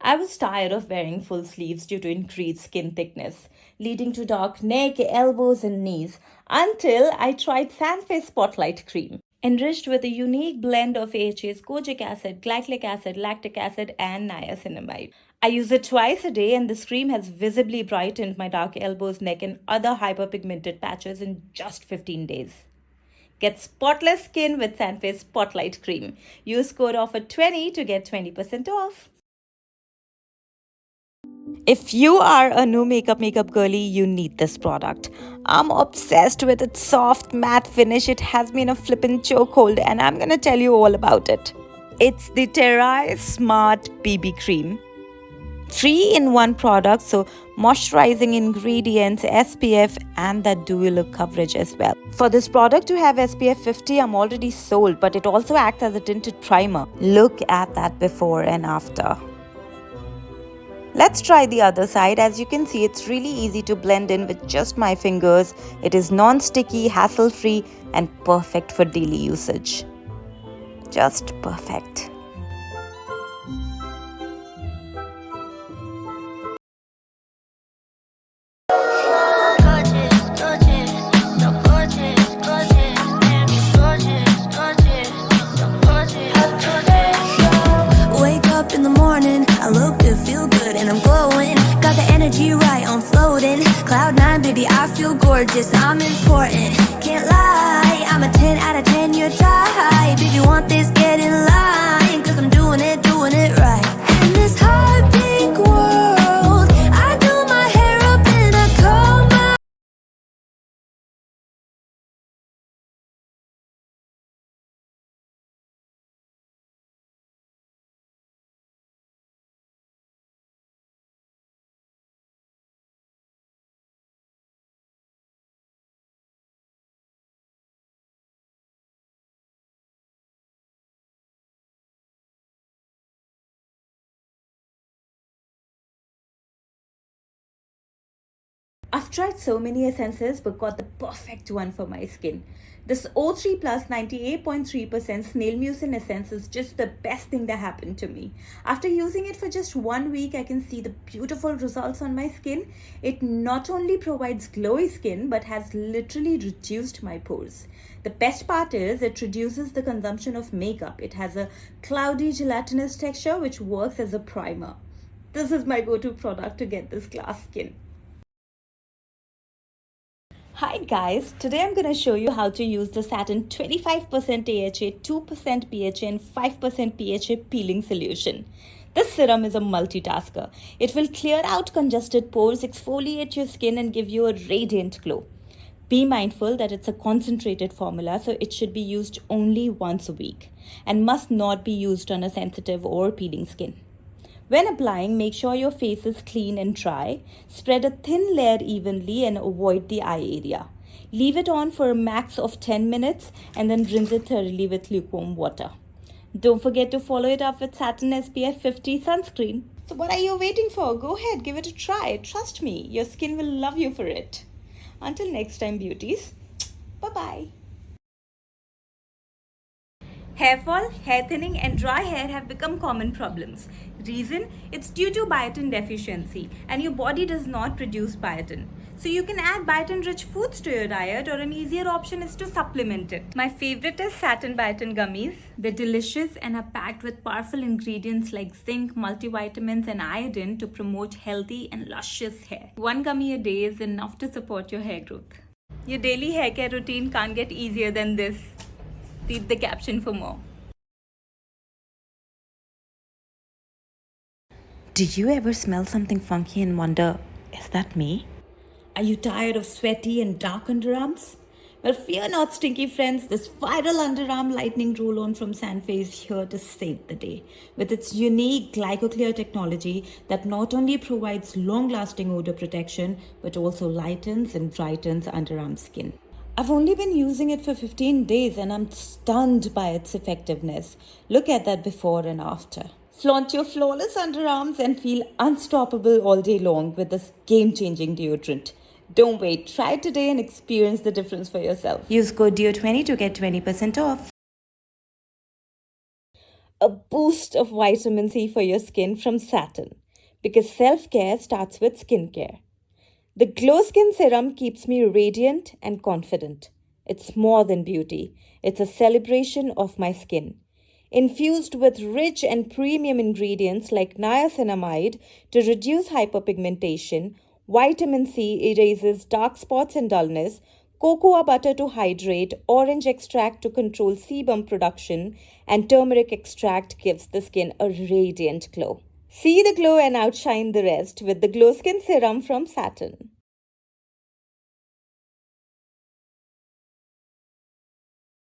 I was tired of wearing full sleeves due to increased skin thickness, leading to dark neck, elbows, and knees, until I tried Sanfe Spotlight Cream. Enriched with a unique blend of AHAs, kojic acid, glycolic acid, lactic acid, and niacinamide. I use it twice a day, and this cream has visibly brightened my dark elbows, neck, and other hyperpigmented patches in just 15 days. Get spotless skin with Sanfe Spotlight Cream. Use code OFFER20 to get 20% off. If you are a no makeup girly, you need this product. I'm obsessed with its soft matte finish. It has me in a flippin' chokehold, and I'm gonna tell you all about it. It's the Terrai Smart BB Cream. 3-in-1 product, so moisturizing ingredients, SPF, and that dewy look coverage as well. For this product to have SPF 50, I'm already sold, but it also acts as a tinted primer. Look at that before and after. Let's try the other side. As you can see, it's really easy to blend in with just my fingers. It is non-sticky, hassle-free, and perfect for daily usage. Just perfect. In the morning, I look good, feel good, and I'm glowing. Got the energy right, I'm floating. Cloud 9, baby, I feel gorgeous. I'm important, can't lie. I'm a 10 out of 10, you're tight. If you want this, get in line, cause I'm doing it right. In this hot pink world, I do my hair up in a comb out. I've tried so many essences but got the perfect one for my skin. This O3 Plus 98.3% snail mucin essence is just the best thing that happened to me. After using it for just 1 week, I can see the beautiful results on my skin. It not only provides glowy skin but has literally reduced my pores. The best part is it reduces the consumption of makeup. It has a cloudy gelatinous texture which works as a primer. This is my go-to product to get this glass skin. Hi guys, today I'm going to show you how to use the Satin 25% AHA, 2% BHA and 5% PHA peeling solution. This serum is a multitasker. It will clear out congested pores, exfoliate your skin and give you a radiant glow. Be mindful that it's a concentrated formula, so it should be used only once a week and must not be used on a sensitive or peeling skin. When applying, make sure your face is clean and dry. Spread a thin layer evenly and avoid the eye area. Leave it on for a max of 10 minutes and then rinse it thoroughly with lukewarm water. Don't forget to follow it up with Satin SPF 50 sunscreen. So what are you waiting for? Go ahead, give it a try. Trust me, your skin will love you for it. Until next time, beauties. Bye-bye. Hair fall, hair thinning and dry hair have become common problems. Reason? It's due to biotin deficiency and your body does not produce biotin. So you can add biotin-rich foods to your diet, or an easier option is to supplement it. My favorite is Satin Biotin Gummies. They're delicious and are packed with powerful ingredients like zinc, multivitamins and iodine to promote healthy and luscious hair. 1 gummy a day is enough to support your hair growth. Your daily hair care routine can't get easier than this. Read the caption for more. Did you ever smell something funky and wonder, is that me? Are you tired of sweaty and dark underarms? Well, fear not, stinky friends. This viral underarm lightning roll-on from Sanfe is here to save the day. With its unique GlycoClear technology that not only provides long-lasting odor protection, but also lightens and brightens underarm skin. I've only been using it for 15 days and I'm stunned by its effectiveness. Look at that before and after. Flaunt your flawless underarms and feel unstoppable all day long with this game-changing deodorant. Don't wait, try it today and experience the difference for yourself. Use code DEO20 to get 20% off. a boost of vitamin C for your skin from Satin, because self-care starts with skincare. The Glow Skin Serum keeps me radiant and confident. It's more than beauty, it's a celebration of my skin. Infused with rich and premium ingredients like niacinamide to reduce hyperpigmentation, vitamin C erases dark spots and dullness, cocoa butter to hydrate, orange extract to control sebum production, and turmeric extract gives the skin a radiant glow. See the glow and outshine the rest with the Glow Skin Serum from Satin.